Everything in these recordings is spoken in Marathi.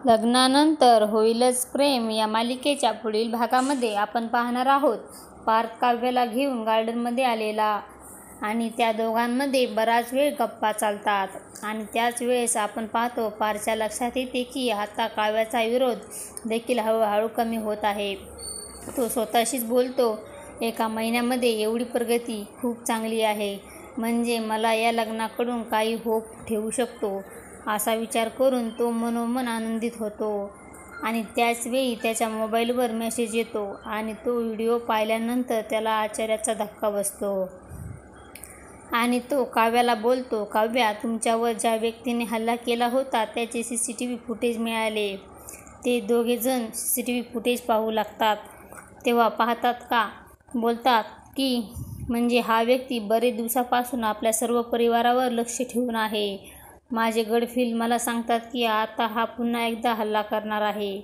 लग्नानंतर होईलच प्रेम या मालिकेच्या पुढील भागामध्ये आपण पाहणार आहोत पार्थ काव्याला घेऊन गार्डनमध्ये आलेला आणि त्या दोघांमध्ये बराच वेळ गप्पा चालतात आणि त्याच वेळेस आपण पाहतो पार्थच्या लक्षात येते की आता काव्याचा विरोध देखील हळूहळू कमी होत आहे. तो स्वतःशीच बोलतो, एका महिन्यामध्ये एवढी प्रगती खूप चांगली आहे, म्हणजे मला या लग्नाकडून काही होप ठेवू शकतो असा विचार करून तो मनोमन आनंदित होतो. आणि त्याच वेळी त्याच्या मोबाईलवर मेसेज येतो आणि तो व्हिडिओ पाहिल्यानंतर त्याला आश्चर्याचा धक्का बसतो आणि तो काव्याला बोलतो, काव्या, तुमच्यावर ज्या व्यक्तीने हल्ला केला होता त्याचे CCTV फुटेज मिळाले. ते दोघेजण CCTV फुटेज पाहू लागतात तेव्हा पाहतात का बोलतात की म्हणजे हा व्यक्ती बरेच दिवसापासून आपल्या सर्व परिवारावर लक्ष ठेवून आहे. माझे गट फील मला सांगतात की आता हा पुन्हा एकदा हल्ला करणार आहे.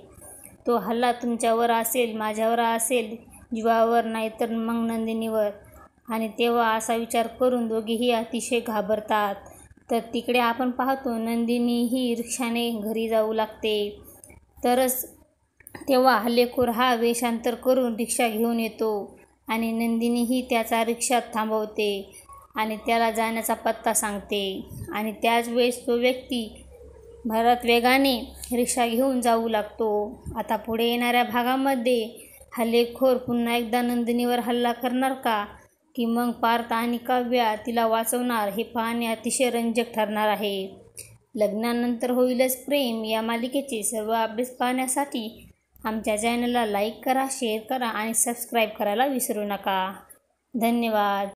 तो हल्ला तुमच्यावर असेल, माझ्यावर असेल, जीवावर नाहीतर मग नंदिनीवर. आणि तेव्हा असा विचार करून दोघेही अतिशय घाबरतात. तर तिकडे आपण पाहतो नंदिनी ही रिक्षाने घरी जाऊ लागते. तेव्हा हल्लेखोर हा वेषांतर करून रिक्षा घेऊन येतो आणि नंदिनीही त्याचा रिक्षा थांबवते आणि त्याला जाण्याचा पत्ता सांगते. आणि त्याच वेळेस तो व्यक्ती भरत वेगाने रिक्षा घेऊन जाऊ लागतो. आता पुढे येणाऱ्या भागामध्ये हल्लेखोर पुन्हा एकदा नंदिनीवर हल्ला करणार का, की मग पार्थ आणि काव्या तिला वाचवणार, हे पाहणे अतिशय रंजक ठरणार आहे. लग्नानंतर होईलच प्रेम या मालिकेचे सर्व अपडेट्स पाहण्यासाठी आमच्या चॅनलला लाईक करा, शेअर करा आणि सबस्क्राईब करायला विसरू नका. धन्यवाद.